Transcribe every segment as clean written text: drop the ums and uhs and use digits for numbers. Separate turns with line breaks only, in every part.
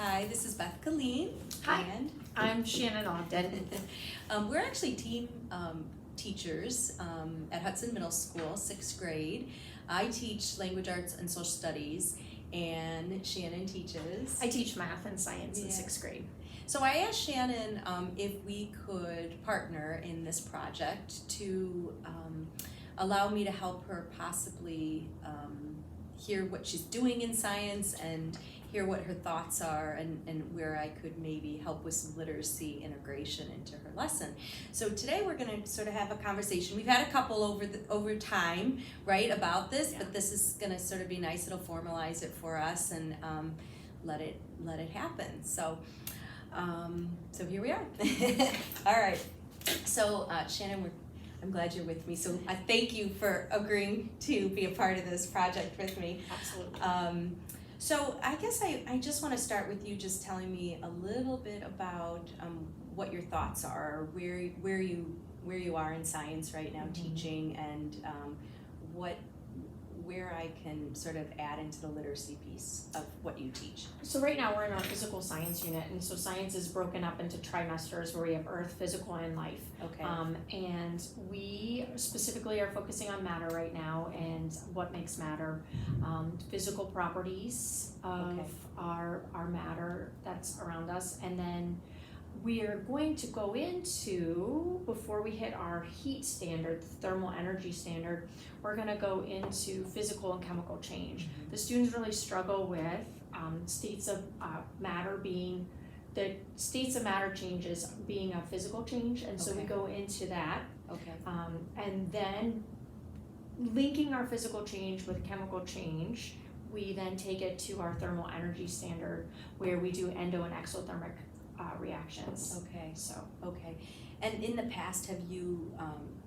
Hi, this is Beth Colleen.
Hi.
And
I'm Shannon Ogden.
we're actually team teachers at Hudson Middle School, 6th grade. I teach language arts and social studies, and Shannon teaches.
I teach math and science in
Yeah.
6th grade.
So I asked Shannon if we could partner in this project to allow me to help her possibly hear what she's doing in science and hear what her thoughts are and where I could maybe help with some literacy integration into her lesson. So today we're going to sort of have a conversation. We've had a couple over time, right, about this,
Yeah.
but this is going to sort of be nice. It'll formalize it for us and let it happen. So here we are. All right. So Shannon, I'm glad you're with me. So I thank you for agreeing to be a part of this project with me.
Absolutely.
So I guess I just want to start with you just telling me a little bit about what your thoughts are, where you are in science right now, teaching, and where I can sort of add into the literacy piece of what you teach.
So right now we're in our physical science unit, and so science is broken up into trimesters where we have earth, physical, and life.
Okay.
And we specifically are focusing on matter right now and what makes matter, physical properties of
Okay.
our matter that's around us, and then we are going to go into, before we hit our heat standard, thermal energy standard, we're going to go into physical and chemical change.
Mm-hmm.
The students really struggle with states of matter being, the states of matter changes being a physical change, and so we
Okay.
go into that.
Okay.
And then linking our physical change with chemical change, we then take it to our thermal energy standard where we do endo and exothermic reactions.
Okay.
So
Okay. And in the past, have you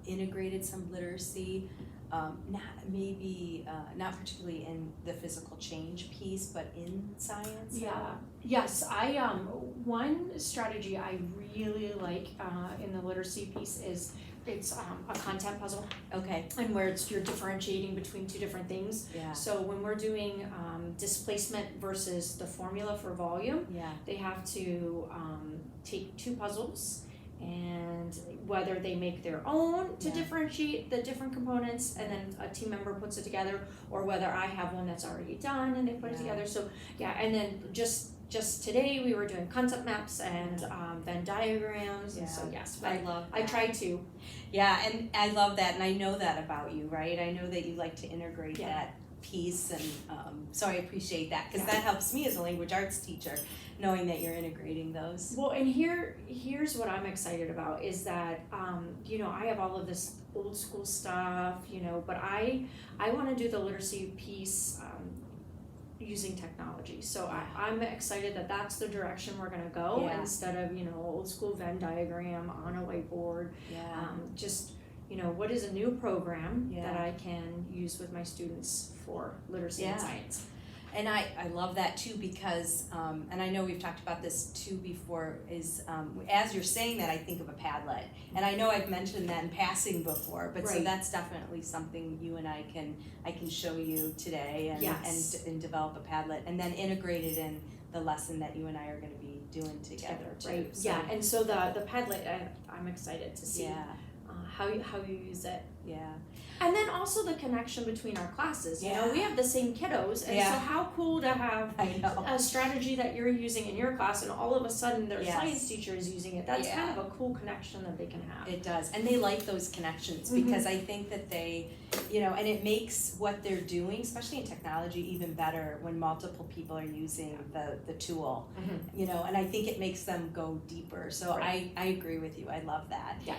integrated some literacy? Not particularly in the physical change piece, but in science?
yes, I one strategy I really like in the literacy piece is it's a content puzzle,
Okay.
and where you're differentiating between two different things.
Yeah.
So when we're doing displacement versus the formula for volume,
Yeah.
they have to take two puzzles, and whether they make their own to
Yeah.
differentiate the different components, and then a team member puts it together, or whether I have one that's already done and they put it
Yeah.
together. So yeah, and then just today we were doing concept maps and Venn diagrams, and so
Yeah.
yes,
I love
I
that.
try to.
Yeah, and I love that, and I know that about you, right? I know that you like to integrate
Yeah.
that piece, and so I appreciate that, because
Yeah.
that helps me as a language arts teacher, knowing that you're integrating those.
Well, and here's what I'm excited about is that I have all of this old school stuff, but I want to do the literacy piece using technology. So I'm excited that that's the direction we're going to go,
Yeah.
instead of old school Venn diagram on a whiteboard.
Yeah.
What is a new program
Yeah.
that I can use with my students for literacy
Yeah.
and science.
And I love that too, because, and I know we've talked about this too before, is as you're saying that, I think of a Padlet. And I know I've mentioned that in passing before, but so
Right.
that's definitely something you and I can show you today and,
Yes.
and develop a Padlet and then integrate it in the lesson that you and I are going to be doing together too.
Right.
So,
Yeah. And so the Padlet, I'm excited to see
Yeah.
how you use it.
Yeah.
And then also the connection between our classes.
Yeah.
We have the same kiddos, and
Yeah.
so how cool to have
I know.
a strategy that you're using in your class, and all of a sudden their
Yes.
science teacher is using it. That's
Yeah.
kind of a cool connection that they can have.
It does, and they like those connections
Mhm.
because I think that they, and it makes what they're doing, especially in technology, even better when multiple people are using the tool,
Mhm.
and I think it makes them go deeper. So
Right.
I agree with you. I love that.
Yeah.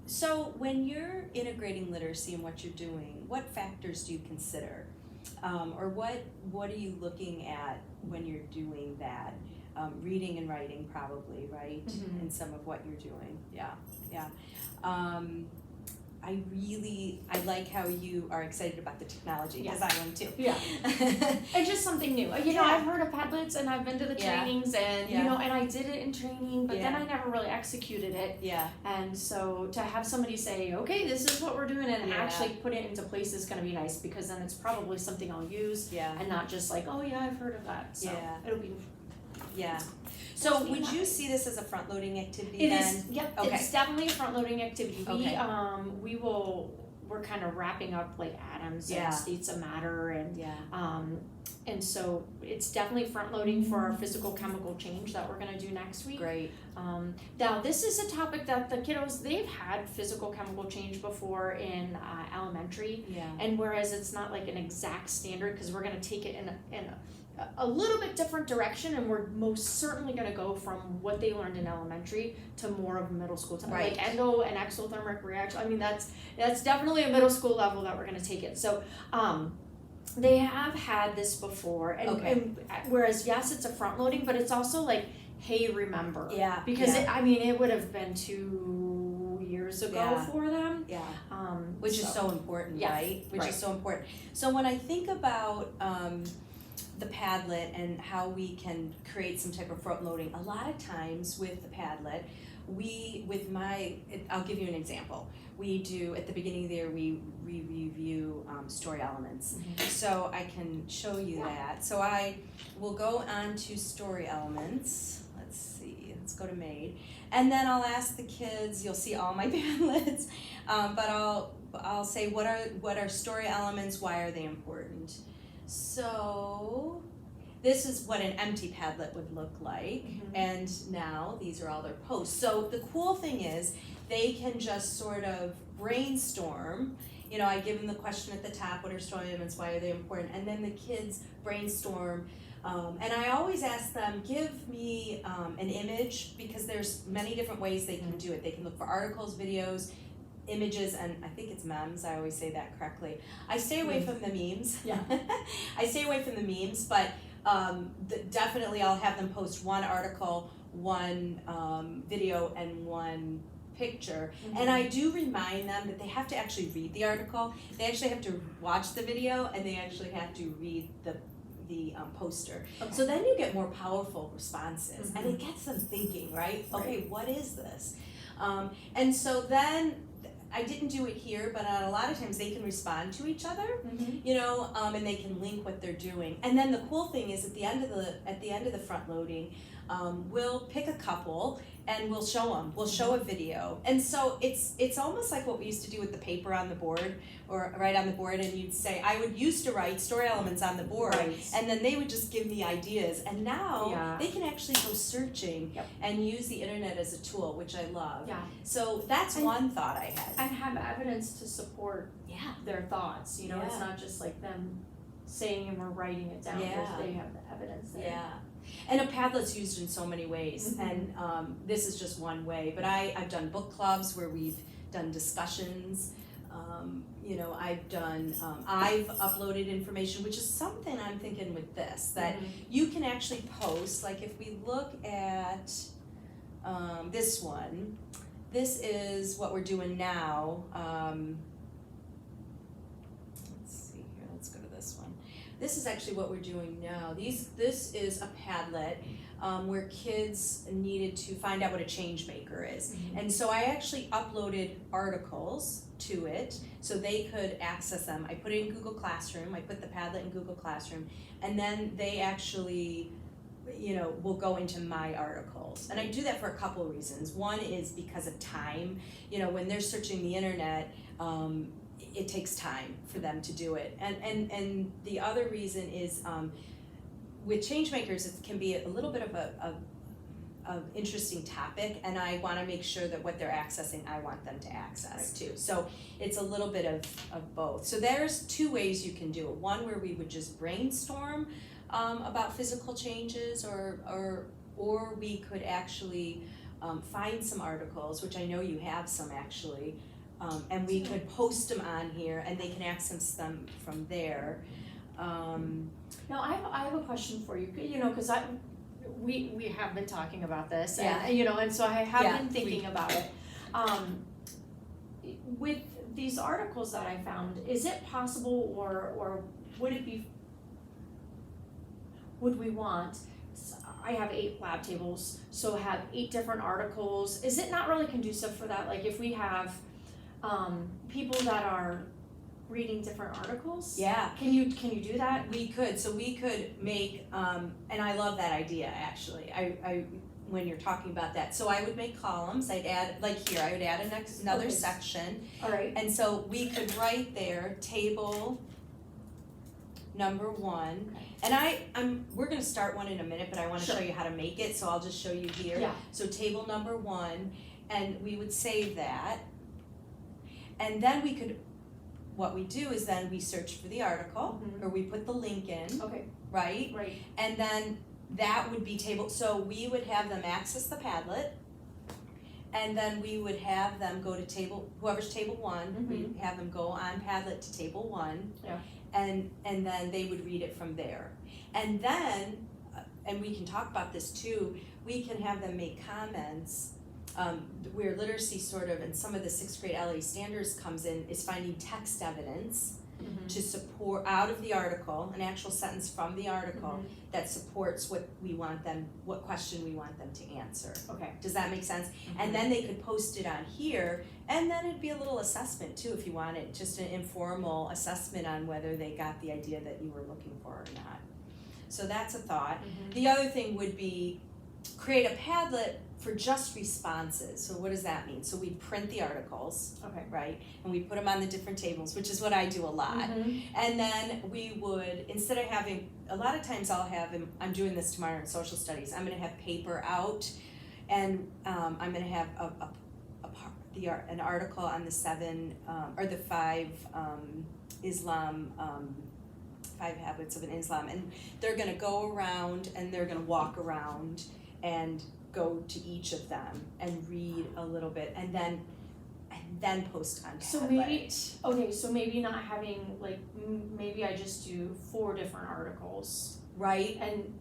So when you're integrating literacy in what you're doing, what factors do you consider, or what are you looking at when you're doing that? Reading and writing, probably, right?
Mhm.
In some of what you're doing. Yeah. I like how you are excited about the technology, because
Yes.
I am too.
Yeah. And just something new.
Yeah.
I've heard of Padlets, and I've been to the
Yeah.
trainings, and
Yeah.
and I did it in training, but then
Yeah.
I never really executed it.
Yeah.
And so to have somebody say, okay, this is what we're doing, and
Yeah.
actually put it into place is going to be nice, because then it's probably something I'll use,
Yeah.
and not just like, oh yeah, I've heard of that. So
Yeah.
it'll be
Yeah. So would you see this as a front-loading activity
It
then?
is, yep,
Okay.
it's definitely a front-loading activity.
Okay.
We're kind of wrapping up like atoms
Yeah.
and states of matter
Yeah.
and so it's definitely front-loading for our physical chemical change that we're gonna do next week.
Great.
Now this is a topic that the kiddos, they've had physical chemical change before in elementary,
Yeah.
and whereas it's not like an exact standard, because we're gonna take it in a little bit different direction, and we're most certainly going to go from what they learned in elementary to more of middle school time,
Right.
like endo and exothermic reaction. I mean, that's definitely a middle school level that we're going to take it. So they have had this before, and,
Okay.
and whereas yes, it's a front loading, but it's also like, hey, remember,
Yeah.
because
yeah.
it would have been 2 years ago
Yeah.
for them.
Yeah. Which is so important,
Yeah,
right? Which
right.
is so important. So when I think about the Padlet and how we can create some type of front loading, a lot of times with the Padlet, I'll give you an example. We do, at the beginning of the year, we review story elements.
Mm-hmm.
So I can show you that. So I will go on to story elements. Let's see, let's go to made. And then I'll ask the kids, you'll see all my Padlets, but I'll say what are story elements, why are they important? So this is what an empty Padlet would look like, and now these are all their posts. So the cool thing is they can just sort of brainstorm. You know, I give them the question at the top, what are story elements, why are they important? And then the kids brainstorm. And I always ask them, give me an image, because there's many different ways they can do it. They can look for articles, videos, images, and I think it's memes. I always say that correctly. I stay away from the memes.
Yeah.
I stay away from the memes, but definitely I'll have them post one article, one video, and one picture. And I do remind them that they have to actually read the article. They actually have to watch the video, and they actually have to read the poster.
Okay.
So then you get more powerful responses, and it gets them thinking, right? Okay, what is this? And so then I didn't do it here, but a lot of times they can respond to each other, you know, and they can link what they're doing. And then the cool thing is at the end of the front loading, we'll pick a couple and we'll show them. We'll show a video, and so it's almost like what we used to do with the paper on the board, or write on the board. And you'd say, I would used to write story elements on the board,
Right.
and then they would just give me ideas. And now
Yeah.
they can actually go searching and use the internet as a tool, which I love.
Yeah.
So that's one thought I had.
And have evidence to support their thoughts, you know, it's
Yeah.
not just like them saying and we're writing it down,
Yeah.
they have the evidence there.
Yeah. And a Padlet's used in so many ways, and this is just one way. But I've done book clubs where we've done discussions. You know, I've uploaded information, which is something I'm thinking with this, that you can actually post. Like if we look at this one, this is what we're doing now. Let's see here, let's go to this one. This is actually what we're doing now. This is a Padlet where kids needed to find out what a change maker is. And so I actually uploaded articles to it so they could access them. I put it in Google Classroom, I put the Padlet in Google Classroom, and then they actually, you know, will go into my articles. And I do that for a couple of reasons. One is because of time. You know, when they're searching the internet, it takes time for them to do it. And the other reason is with changemakers, it can be a little bit of a interesting topic, and I want to make sure that what they're accessing, I want them to access too. So it's a little bit of both. So there's two ways you can do it. One where we would just brainstorm about physical changes, or we could actually find some articles, which I know you have some actually, and we could post them on here, and they can access them from there.
Now I have a question for you, you know, because we have been talking about this,
Yeah.
and you know, and so I have
Yeah,
been thinking about it. With these articles that I found, is it possible, or would we want? I have 8 lab tables, so have 8 different articles. Is it not really conducive for that? Like if we have people that are reading different articles?
Yeah.
Can you do that?
We could, so we could make, and I love that idea, actually, I when you're talking about that. So I would make columns, I'd add, like here, I would add another
Okay.
section,
All right.
and so we could write there, table number 1. And we're gonna start one in a minute, but I wanna
Sure.
show you how to make it, so I'll just show you here.
Yeah.
So table number 1, and we would save that. And then what we do is then we search for the article,
Mhm.
or we put the link in,
Okay.
right?
Right.
And then that would be table, so we would have them access the Padlet, and then we would have them go to whoever's table 1, we have them go on Padlet to table 1.
Yeah.
And then they would read it from there. And then, and we can talk about this too, we can have them make comments, where literacy sort of, and some of the 6th grade LA standards comes in, is finding text evidence
Mhm.
to support, out of the article, an actual sentence from the article
Mhm.
that supports what question we want them to answer.
Okay.
Does that make sense? And then they could post it on here, and then it'd be a little assessment too, if you wanted, just an informal assessment on whether they got the idea that you were looking for or not. So that's a thought.
Mhm.
The other thing would be create a Padlet for just responses. So what does that mean? So we print the articles,
Okay.
right? And we put them on the different tables, which is what I do a lot.
Mhm.
And then we would, instead of having, a lot of times I'll have, and I'm doing this tomorrow in social studies, I'm gonna have paper out, and I'm gonna have an article on the 7, or the 5 Islam, 5 habits of an Islam, and they're gonna go around and they're gonna walk around and go to each of them and read a little bit, and then post on Padlet.
So maybe not having, like, maybe I just do 4 different articles.
Right?
And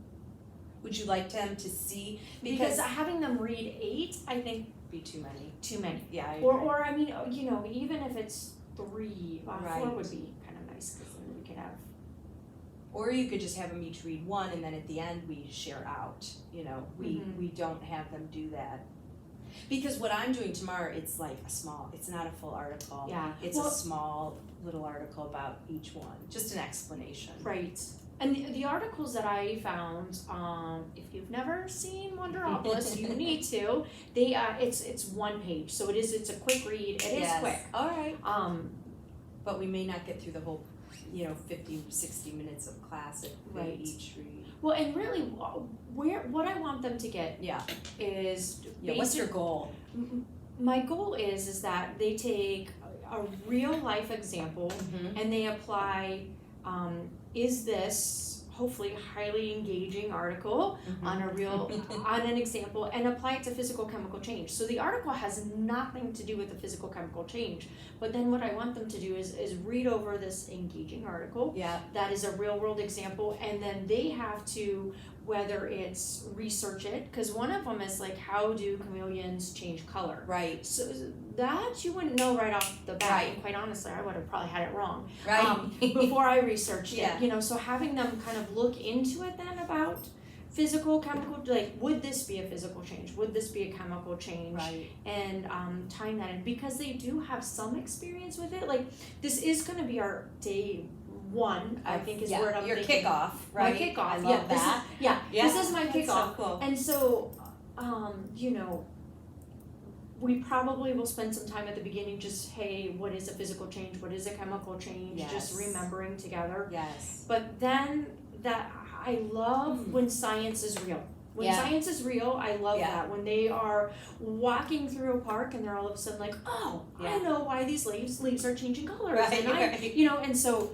Would you like them to see?
because having them read 8, I think
Be too many.
too many.
Yeah, I
Or,
agree.
or I mean, you know, even if it's 3, 4
Right.
would be kind of nice, because then we could have.
Or you could just have them each read 1, and then at the end we share out, you know,
Mhm.
we don't have them do that. Because what I'm doing tomorrow, it's like it's not a full article.
Yeah.
It's
Well-
a small little article about each one, just an explanation.
Right. And the articles that I found, if you've never seen Wonderopolis, you need to. They it's 1 page, so it's a quick read. It is quick.
All right.
Um,
But we may not get through the whole, 50, 60 minutes of class if
Right.
they each read.
well, and really, what I want them to get
Yeah.
is
Yeah. What's your goal?
my goal is that they take a real life example
Mm-hmm.
and they apply, is this hopefully highly engaging article on an example, and apply it to physical chemical change. So the article has nothing to do with the physical chemical change, but then what I want them to do is read over this engaging article
Yeah.
that is a real world example, and then they have to, whether it's research it, because one of them is like, how do chameleons change color?
Right.
So that you wouldn't know right off the bat,
Right.
and quite honestly, I would have probably had it wrong
Right.
before I researched
Yeah.
it. You know, so having them kind of look into it then about physical, chemical, like, would this be a physical change? Would this be a chemical change?
Right.
And tying that in, because they do have some experience with it. Like, this is going to be our day 1, I think, is where I'm
your
thinking.
kickoff, right?
My kickoff.
I love
yeah,
that.
This is my
That's
kickoff.
so cool.
And so, you know, we probably will spend some time at the beginning just, hey, what is a physical change? What is a chemical change? Just
Yes.
remembering together.
Yes.
But then I love when science is real. When
Yeah.
science is real, I love
Yeah.
that. When they are walking through a park and they're all of a sudden like, oh, I
Yeah.
know why these leaves are changing colors.
Right,
And I,
right.
you know, and so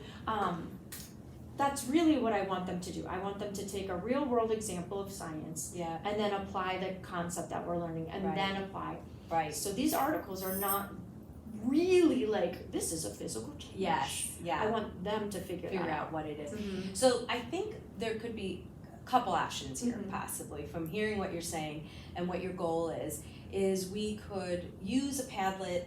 that's really what I want them to do. I want them to take a real world example of science
Yeah.
and then apply the concept that we're learning, and
Right.
then apply.
Right.
So these articles are not really like, this is a physical change.
Yes. Yeah.
I want them to figure
Figure
that
out what it is.
Mhm.
So I think there could be a couple options here,
Mhm.
possibly, from hearing what you're saying and what your goal is we could use a Padlet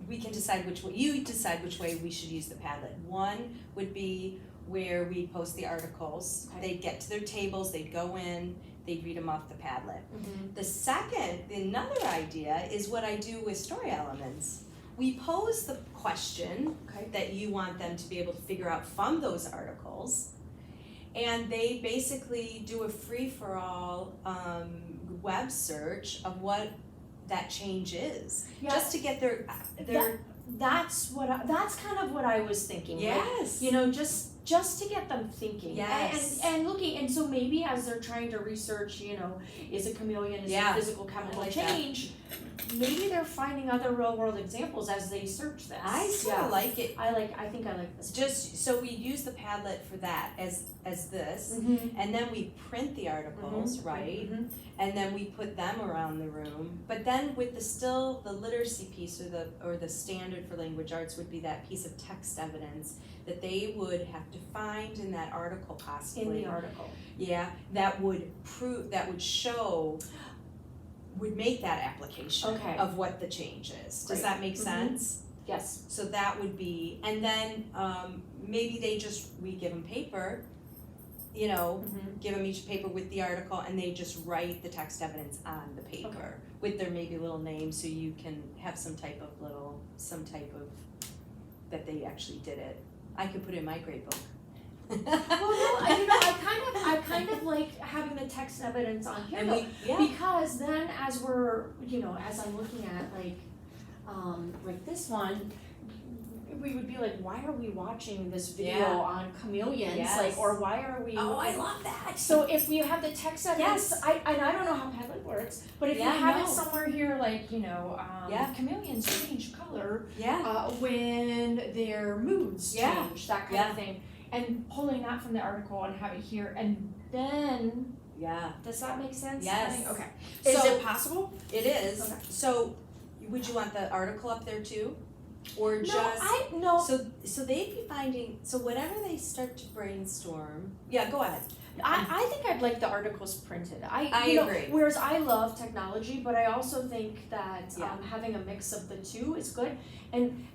we can decide which way, you decide which way we should use the Padlet. One would be where we post the articles.
Okay.
They'd get to their tables, they'd go in, they'd read them off the Padlet.
Mhm.
Another idea is what I do with story elements. We pose the question
Okay.
that you want them to be able to figure out from those articles. And they basically do a free-for-all web search of what that change is,
Yeah.
just to get their
That's kind of what I was thinking.
yes,
Like, just to get them thinking.
Yes.
And looking, and so maybe as they're trying to research, is a chameleon, is
Yeah.
a physical chemical
like that.
change, maybe they're finding other real world examples as they search this.
I sort of like it.
I think I like this.
Just so we use the Padlet for that as this,
Mm-hmm.
and then we print the articles, right?
Mm-hmm.
And then we put them around the room. But then with the literacy piece or the standard for language arts would be that piece of text evidence that they would have to find in that article possibly.
In the article.
Yeah, that would make that application
Okay.
of what the change is. Does
Great.
that make
Mhm.
sense?
Yes.
So that would be, and then maybe we give them paper,
Mm-hmm.
give them each paper with the article, and they just write the text evidence on the paper
Okay.
with their maybe little name, so you can have some type of that they actually did it. I could put it in my grade book.
Well, no, I kind of like having the text evidence on here
And
though,
yeah,
because then as as I'm looking at like this one, we would be like, why are we watching this video
Yeah.
on chameleons?
Yes.
Like, or why are we?
oh, I love that.
So if we have the text evidence,
Yes.
I don't know how Padlet works, but if
Yeah,
you have
no.
it somewhere here, like
Yeah.
chameleons change color
Yeah,
when their moods
Yeah.
change, that kind
Yeah.
of thing, and pulling that from the article and have it here, and then
yeah,
does that make sense?
Yes.
Okay. Is
So-
it possible?
it is.
Okay.
So, would you want the article up there too, or
No.
So they'd be finding, so whenever they start to brainstorm, yeah, go ahead.
I think I'd like the articles printed. I
agree.
Whereas I love technology, but I also think that
Yeah.
having a mix of the two is good. And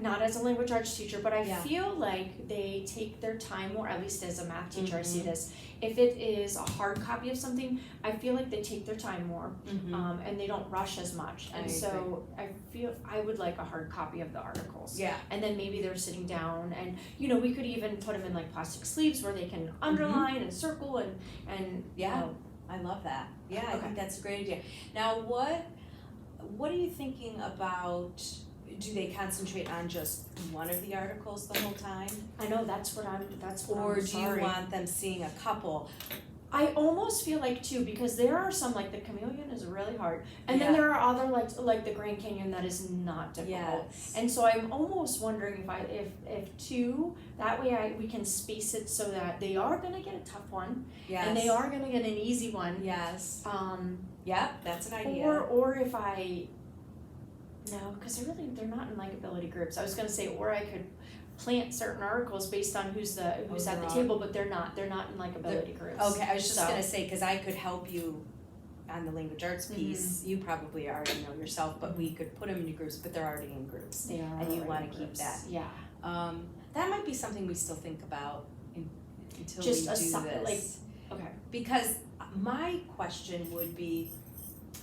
not as a language arts teacher, but I
Yeah.
feel like they take their time more. At least as a math teacher, I see
Mhm.
this. If it is a hard copy of something, I feel like they take their time more, and they don't rush as much.
I
And so I feel I would like a hard copy of the articles.
Yeah,
And then maybe they're sitting down, and we could even put them in like plastic sleeves where they can underline and circle and
Yeah. I love that. Yeah, I
Okay.
think that's a great idea. Now, what are you thinking about? Do they concentrate on just one of the articles the whole time,
I know that's what I'm
or do you
sorry.
want them seeing a couple?
I almost feel like too, because there are some, like the chameleon is really hard, and then
Yeah.
there are other like the Grand Canyon that is not difficult.
Yes.
And so I'm almost wondering if two, that way we can space it so that they are gonna get a tough one,
Yes.
and they are gonna get an easy one.
Yes. Yeah, that's an idea.
Or if because they're not in likability groups. I was gonna say, or I could plant certain articles based on who's at the
Overall.
table, but they're not in likability groups.
Okay, I was just
So-
gonna say, because I could help you on the language arts piece. You probably already know yourself, but we could put them into groups, but they're already in groups.
They are.
And you
already
wanna
in
keep
groups.
that.
Yeah.
That might be something we still think about until
Just
we
a
do
like-
this.
Okay.
Because my question would be,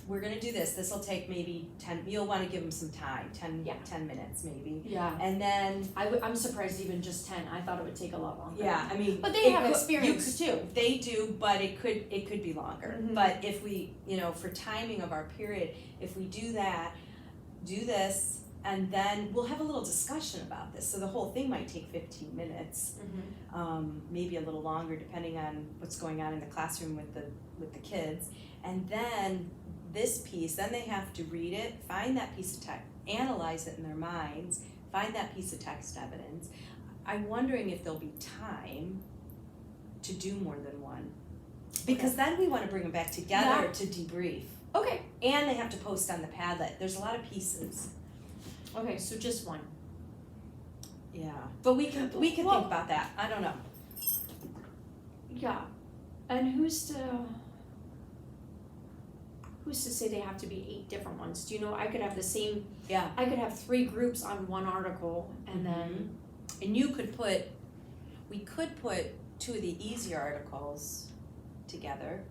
we're gonna do this, this'll take maybe 10, you'll wanna give them some time, 10 minutes maybe.
Yeah.
And then,
I'm surprised even just 10. I thought it would take a lot longer.
yeah, I mean.
But they have experience too.
They do, but it could be longer.
Mhm.
But if we, for timing of our period, if we do that, do this, and then we'll have a little discussion about this. So the whole thing might take 15 minutes, maybe a little longer depending on what's going on in the classroom with the kids. And then this piece, then they have to read it, find that piece of text, analyze it in their minds, find that piece of text evidence. I'm wondering if there'll be time to do more than one. Because then we wanna bring them back together to debrief.
Okay.
And they have to post on the Padlet. There's a lot of pieces.
Okay, so just one.
Yeah. But we can
Well-
think about that. I don't know.
Yeah. And who's to say they have to be 8 different ones? Do you know, I could have
Yeah.
I could have 3 groups on one article, and then
And we could put 2 of the easier articles together.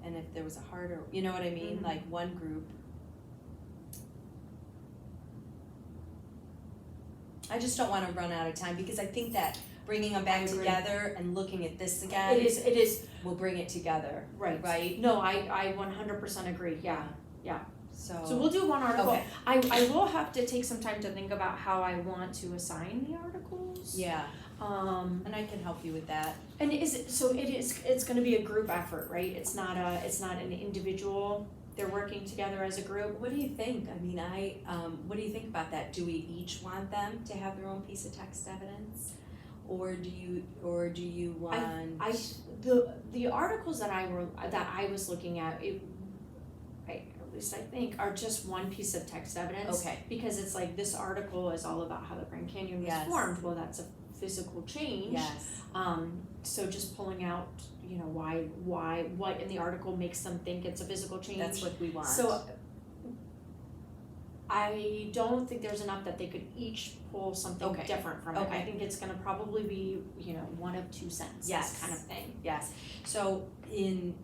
And if there was a harder, you know what I mean?
Mhm.
Like one group. I just don't wanna run out of time, because I think that bringing them
I
back
agree.
together and looking at this again.
It is,
Will bring it together,
right.
right?
No, I 100% agree, yeah.
So.
So we'll do one article.
Okay.
I will have to take some time to think about how I want to assign the articles.
Yeah,
Um,
and I can help you with that.
and it's gonna be a group effort, right? It's not an individual, they're working together as a group.
What do you think? I mean, what do you think about that? Do we each want them to have their own piece of text evidence? Or do you want?
The articles that I was looking at, at least I think, are just one piece of text evidence.
Okay.
Because it's like, this article is all about how the Grand Canyon was
Yes.
formed. Well, that's a physical change.
Yes.
So just pulling out, why, what in the article makes them think it's a physical change.
That's what we want.
So I don't think there's enough that they could each pull something
Okay.
different from it.
Okay.
I think it's gonna probably be, one of two sentences
Yes.
kind of thing.
Yes. So in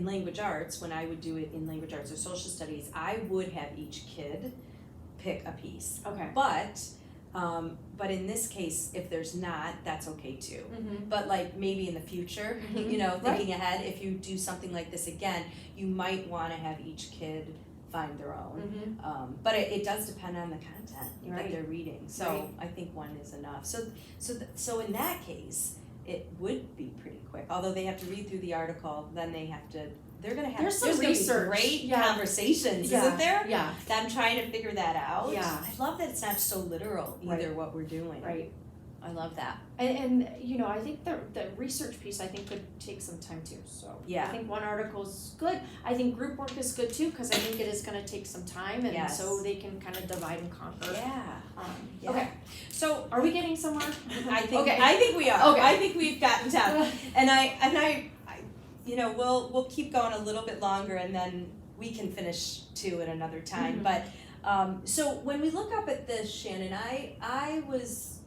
language arts, when I would do it in language arts or social studies, I would have each kid pick a piece.
Okay.
But in this case, if there's not, that's okay too.
Mm-hmm.
But like maybe in the future,
Mhm.
thinking ahead, if you do something like this again, you might wanna have each kid find their own.
Mm-hmm.
But it does depend on the content that
Right.
they're reading, so
Right.
I think one is enough. So in that case, it would be pretty quick, although they have to read through the article, then they're gonna have,
There's some
gonna be
research.
great
Yeah.
conversations,
Yeah.
isn't there?
Yeah.
That I'm trying to figure that out.
Yeah.
I love that it's not so literal either,
Right.
what we're doing.
Right.
I love that.
And I think the research piece could take some time too. So
Yeah.
I think one article's good. I think group work is good too, because I think it is gonna take some time, and
Yes.
so they can kind of divide and conquer.
Yeah. Yeah.
Okay.
So
Are we getting somewhere?
I think
Okay.
I think we are.
Okay.
I think we've gotten down. And I we'll keep going a little bit longer, and then we can finish too at another time.
Mhm.
But so when we look up at this, Shannon, I was,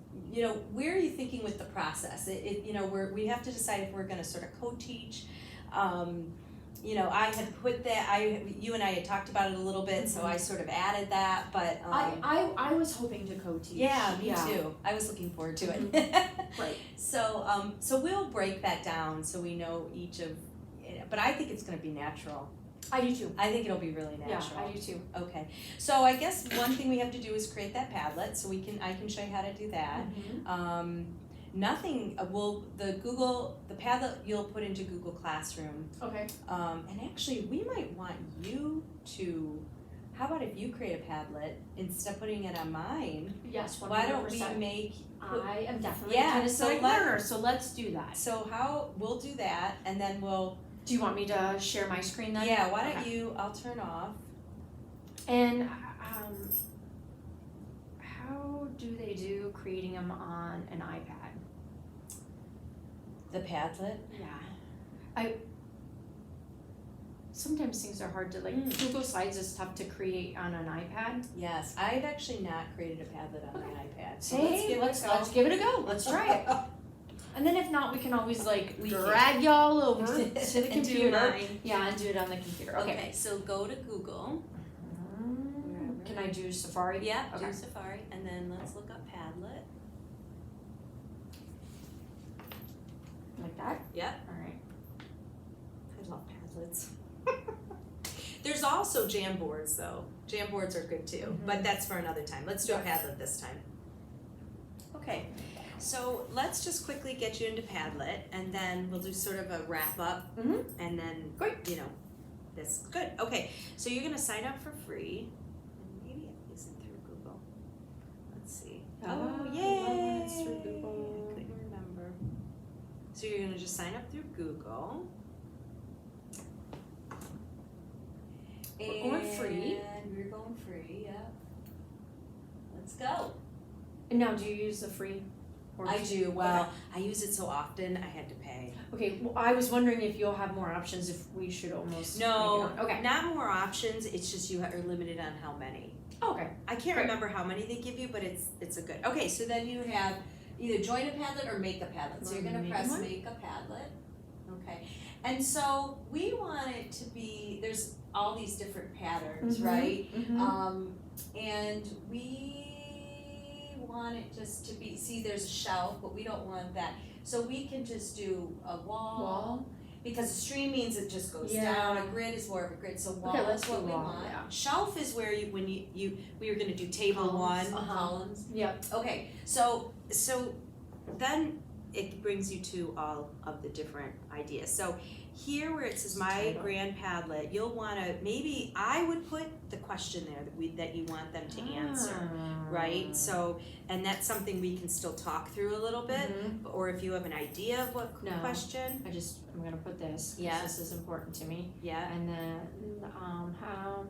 where are you thinking with the process? We have to decide if we're going to sort of co-teach. I had put that. You and I had talked about it a little bit, so I sort of added that. But
I was hoping to co-teach.
yeah, me too. I was looking forward to it.
Right.
So we'll break that down so we know each of, but I think it's going to be natural.
I do too.
I think it'll be really natural.
Yeah, I do too.
Okay. So I guess one thing we have to do is create that Padlet, so I can show you how to do that.
Mm-hmm.
Nothing. The Padlet you'll put into Google Classroom.
Okay.
And actually, we might want you to. How about if you create a Padlet instead of putting it on mine?
Yes. 100%.
Why don't we make?
I am definitely
Yeah,
a
so
kinesthetic learner, so let's do that.
So we'll do that, and then we'll.
Do you want me to share my screen then?
Yeah. Why don't
Okay.
I'll turn off.
And how do they do creating them on an iPad?
The Padlet.
Yeah. Sometimes things are hard to Google Slides is tough to create on an iPad.
Yes, I've actually not created a Padlet on an iPad. So
let's give it a go. Let's try it. And then if not, we can always drag y'all over to the
And do
computer.
mine.
Yeah, and do it on the computer.
Okay, so go to Google.
Can I do Safari?
Yeah,
Okay.
do Safari, and then let's look up Padlet.
Like that?
Yep.
Alright.
I love Padlets. There's also Jamboards though. Jamboards are good too, but that's for another time. Let's do a Padlet this time. Okay, so let's just quickly get you into Padlet, and then we'll do sort of a wrap up, and then that's good. Okay, so you're gonna sign up for free. Maybe it isn't through Google. Let's see. Oh, yay!
It's through Google.
I couldn't remember. So you're gonna just sign up through Google.
We're going free.
And we're going free, yeah. Let's go.
And now, do you use the free?
I do. Well, I use it so often, I had to pay.
Okay, well, I was wondering if you'll have more options, if we should almost
No,
make it on. Okay.
not more options. It's just you are limited on how many.
Okay.
I can't
Great.
remember how many they give you, but it's a good. Okay, so then you have either join a Padlet or make a Padlet. So you're going to press make a Padlet. Okay. And so we want it to be, there's all these different patterns, right?
Mm-hmm.
And we want it just to be, see, there's a shelf, but we don't want that. So we can just do a wall. Because a stream means it just goes down, a grid is more of a grid, so wall is what we want.
Yeah.
Shelf is where you, when you we were gonna do table
Columns.
one, columns.
Yep.
Okay, so then it brings you to all of the different ideas. So here where it says my grand Padlet, you'll wanna, maybe I would put the question there that you want them to answer, right? So, and that's something we can still talk through a little bit, or if you have an idea of what question.
I'm gonna put this,
Yeah.
this is important to me.
Yeah.
And then, how,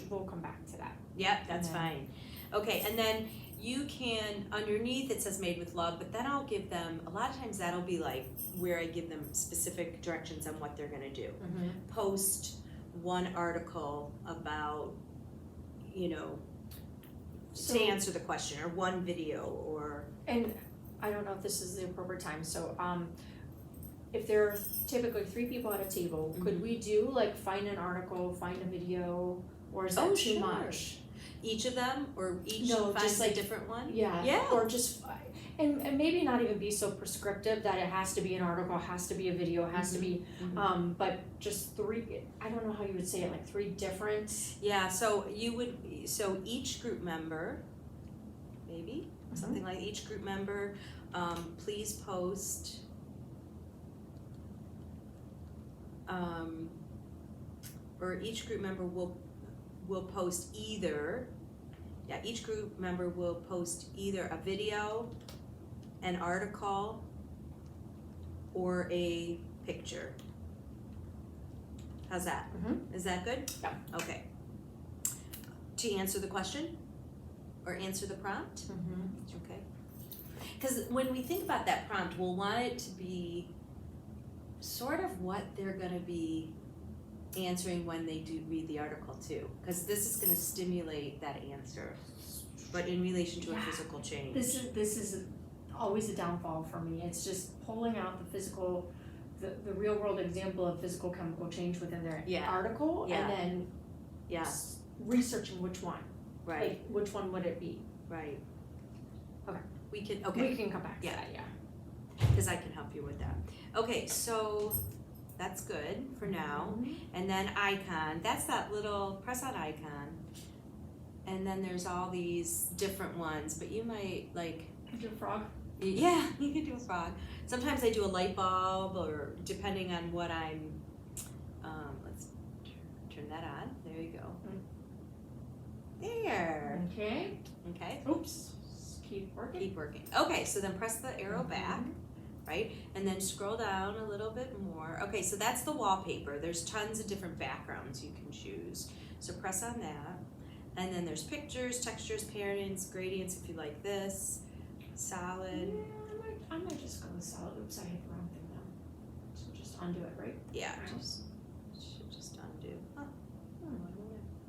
we'll come back to that.
Yep, that's fine. Okay, and then you can, underneath it says made with love, but then I'll give them, a lot of times that'll be like where I give them specific directions on what they're gonna do. Post one article about, you know,
So,
to answer the question, or one video, or.
and I don't know if this is the appropriate time, so, if there are typically 3 people at a table, could we do like find an article, find a video, or is that too much?
Each of them, or each
No,
finds
just like
a different one?
Yeah.
Yeah.
Or just, and maybe not even be so prescriptive that it has to be an article, has to be a video, has to be, but just 3, I don't know how you would say it, like 3 different.
Yeah, so you would, so each group member, maybe, something like each group member, please post, or each group member will post either, each group member will post either a video, an article, or a picture. How's that? Is that good?
Yeah.
Okay. To answer the question or answer the prompt? Okay. Because when we think about that prompt, we'll want it to be sort of what they're going to be answering when they do read the article too, because this is going to stimulate that answer, but in relation to a physical change.
This is always a downfall for me. It's just pulling out the physical, the real world example of physical chemical change within their article, and then researching which one.
Right.
Like, which one would it be?
Right.
Okay.
We can
come back to that.
because I can help you with that. Okay, so that's good for now. And then icon, that's that little, press on icon. And then there's all these different ones, but you might like.
Do a frog?
Yeah, you can do a frog. Sometimes I do a light bulb, or depending on what I'm, let's turn that on. There you go. There.
Okay.
Okay.
Oops. Keep working.
Keep working. Okay, so then press the arrow back. Right? And then scroll down a little bit more. Okay, so that's the wallpaper. There's tons of different backgrounds you can choose. So press on that. And then there's pictures, textures, patterns, gradients if you like this. Solid.
Yeah, I might just go with solid. Oops, I hit the wrong thing now. So just undo it, right?
Yeah, should just undo. Huh.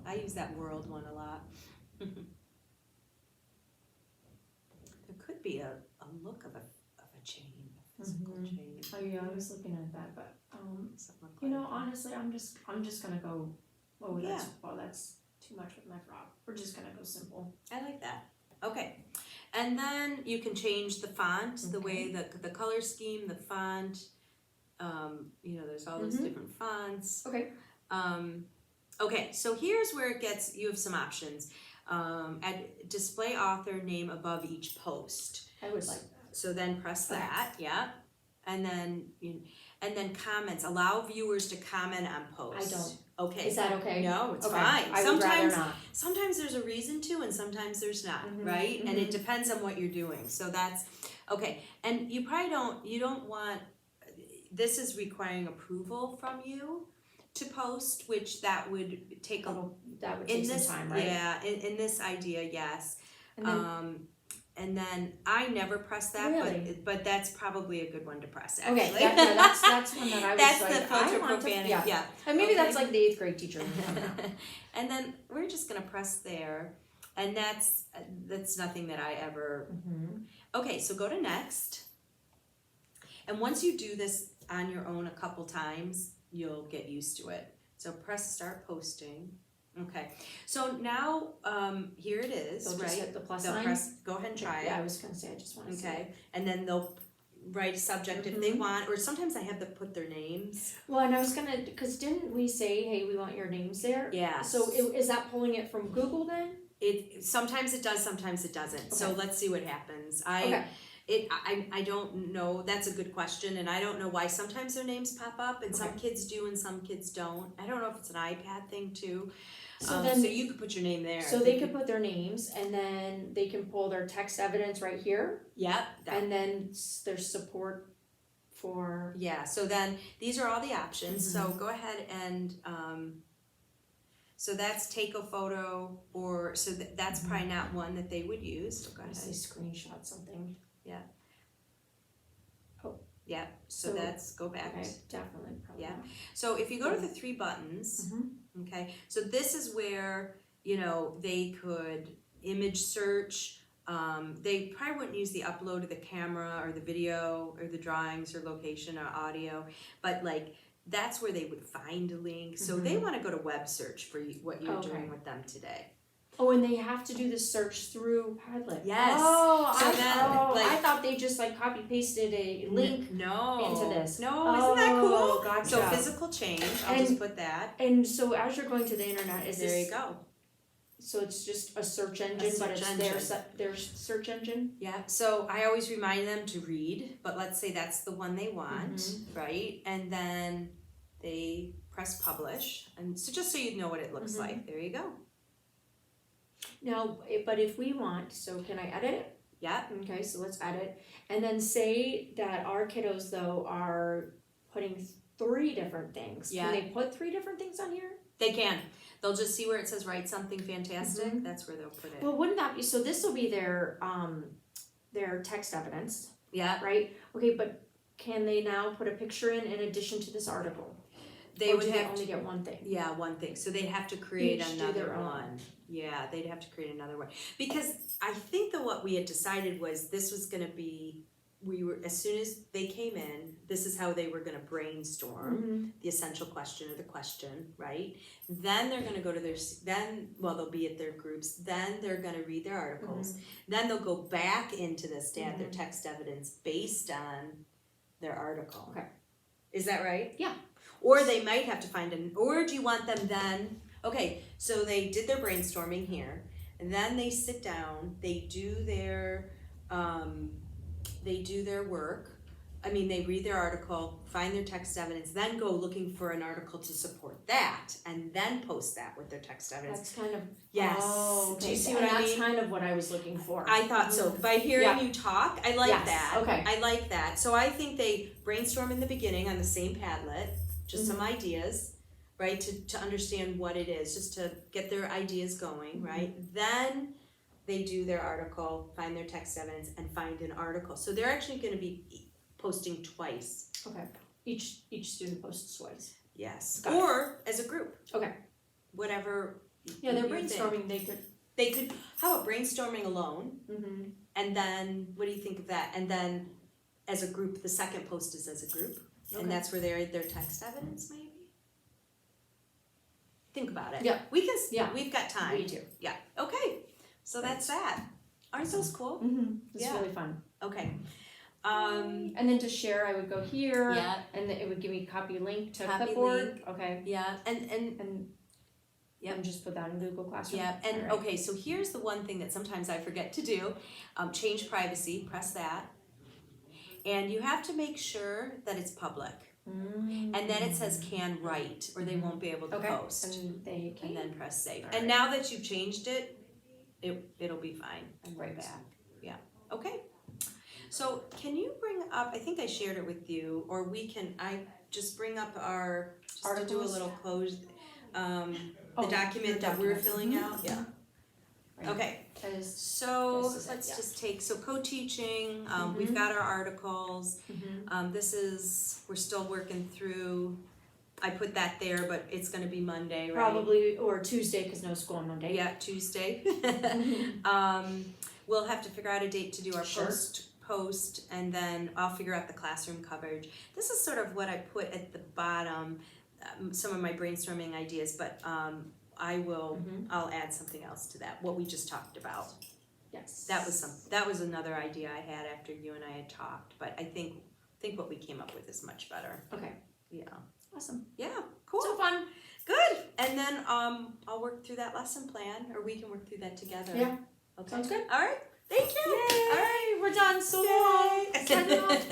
I use that world one a lot. There could be a look of a chain. Physical change.
Oh yeah, I was looking at that, but
Something
you know,
like that.
honestly, I'm just gonna go. That's too much with my frog. We're just gonna go simple.
I like that. Okay, and then you can change the font, the way the color scheme, the font. You know, there's all those different fonts.
Okay.
Okay, so here's where it gets. You have some options. Add display author name above each post.
I would like that.
So then press that, and then comments. Allow viewers to comment on posts.
I don't.
Okay.
Is that okay?
No, it's
okay.
fine.
I would rather not.
Sometimes there's a reason to, and sometimes there's not, right? And it depends on what you're doing. So that's okay. And you probably don't want. This is requiring approval from you to post, which that would take
that would take some time, right?
Yeah, in this idea, yes. And then I never press that,
Really?
but that's probably a good one to press. Actually.
Okay, that's one that I was
that's
like,
the filter
I want
profanity.
to,
Yeah.
And maybe that's like the 8th grade teacher.
And then we're just gonna press there, and that's nothing that I ever. Okay, so go to next, and once you do this on your own a couple times, you'll get used to it. So press start posting, Okay, so now, here it is,
They'll
right?
just hit the plus
They'll
sign.
press, go ahead and try
Yeah, I
it,
was gonna say, I just wanna see
okay?
it.
And then they'll write a subject if they want, or sometimes I have them put their names.
Well, and I was gonna, cause didn't we say, hey, we want your names there?
Yeah.
So is that pulling it from Google then?
Sometimes it does, sometimes it doesn't, so
Okay.
let's see what happens.
Okay.
I don't know, that's a good question, and I don't know why sometimes their names pop up, and some
Okay.
kids do and some kids don't. I don't know if it's an iPad thing too.
So
So
then,
you could put your name there.
so they could put their names and then they can pull their text evidence right here.
Yep.
And then there's support for.
Yeah, so then these are all the options, so
Mm-hmm.
go ahead and, so that's take a photo, or, so that's
Mm-hmm.
probably not one that they would use, so go
Let's
ahead.
say screenshot something.
Yeah, so
So-
that's, go back.
Okay, definitely, probably
Yeah.
not.
So if you go to the three buttons,
Mhm.
okay, so this is where, they could image search. They probably wouldn't use the upload of the camera or the video or the drawings or location or audio, but like that's where they would find a link. So they want to go to web search for what you're
Okay.
doing with them today.
Oh, and they have to do the search through Padlet.
Yes.
Oh,
So
I,
then,
oh
like-
I thought they just like copy pasted a link.
No.
into this.
No, isn't that cool?
Oh, gotcha.
So physical change. I'll
And-
just put that.
And so as you're going to the internet, is
There
this?
you go.
So it's just a search engine, but
search
it's
engine.
their search engine.
Yeah, so I always remind them to read, but let's say that's the one they want, right? And then they press publish, and so just so you know what it looks like, there you go.
Now, but if we want, so can I edit it?
Yeah,
Okay, so let's edit, and then say that our kiddos though are putting 3 different things.
Yeah.
Can they put 3 different things on here?
they can. They'll just see where it says write something fantastic, that's where they'll put it.
Well, wouldn't that be so? This will be their text evidence,
Yeah,
right? Okay, but can they now put a picture in addition to this article?
they
Or
would
do they
have
only
to,
get one thing?
yeah, one thing, so they'd have to create
Each do
another
their own.
one. Yeah, they'd have to create another one, because I think that what we had decided was this was gonna be, as soon as they came in, this is how they were gonna brainstorm the essential question or the question, right? Then they're gonna go to they'll be at their groups, then they're gonna read their articles, then they'll go back into this to add their text evidence based on their article.
Okay.
Is that right?
Yeah.
Or they might have to find or do you want them then, okay, so they did their brainstorming here, and then they sit down, they do their work. I mean, they read their article, find their text evidence, then go looking for an article to support that, and then post that with their text evidence.
That's kind of
Yes.
Oh, okay.
Do you see
And
what I
that's
mean?
kind of what I was looking for.
I thought so. By hearing you talk, I like
Yes,
that.
okay.
I like that. So I think they brainstorm in the beginning on the same Padlet, just some ideas, right, to understand what it is, just to get their ideas going, right? Then they do their article, find their text evidence, and find an article. So they're actually going to be posting twice.
Okay. Each student posts twice.
Yes.
Got it.
Or as a group.
Okay.
Whatever.
Yeah, they're
you think.
brainstorming. They could.
They could. How about brainstorming alone?
Mm-hmm.
And then, what do you think of that? And then, as a group, the second post is as a group,
Okay.
and that's where they write their text evidence, maybe. Think about it.
Yeah.
We can.
Yeah.
We've got time.
We do.
Yeah. Okay. So that's that. Aren't those cool?
Mm-hmm. It's
Yeah.
really fun.
Okay.
And then to share, I would go here.
Yeah.
And then it would give me copy link to
Copy
clipboard. Okay.
Yeah. And
And
Yep.
and just put that in Google Classroom.
yeah. And
Alright.
okay. So here's the one thing that sometimes I forget to do. Change privacy. Press that. And you have to make sure that it's public.
Mm.
And then it says can write, or they won't be able to
Okay.
post.
And they can.
And then press save.
Alright.
And now that you've changed it, it'll be fine. And
Right.
back. Yeah. Okay. So can you bring up? I think I shared it with you, or I just bring up our just to do a
Articles?
little close. The
Oh,
document
your
that we're
document.
filling
Mhm.
out. Yeah.
Right.
Okay.
That is.
So
This is it,
let's
yeah.
just take co-teaching. We've got our articles.
Mhm.
We're still working through. I put that there, but it's going to be Monday, right?
Probably or Tuesday because no school on Monday.
Yeah, Tuesday.
Mhm.
We'll have to figure out a date to do our
Sure.
post, and then I'll figure out the classroom coverage. This is sort of what I put at the bottom, some of my brainstorming ideas, but I'll add something else to that, what we just talked about.
Yes.
That was another idea I had after you and I had talked, but I think what we came up with is much better.
Okay.
Yeah.
Awesome.
Yeah, cool.
So fun.
Good. And then I'll work through that lesson plan, or we can work through that together.
Yeah.
Okay.
Sounds good.
All right. Thank you.
Yay.
All right.
We're done. So
Yay.
long. Signing off.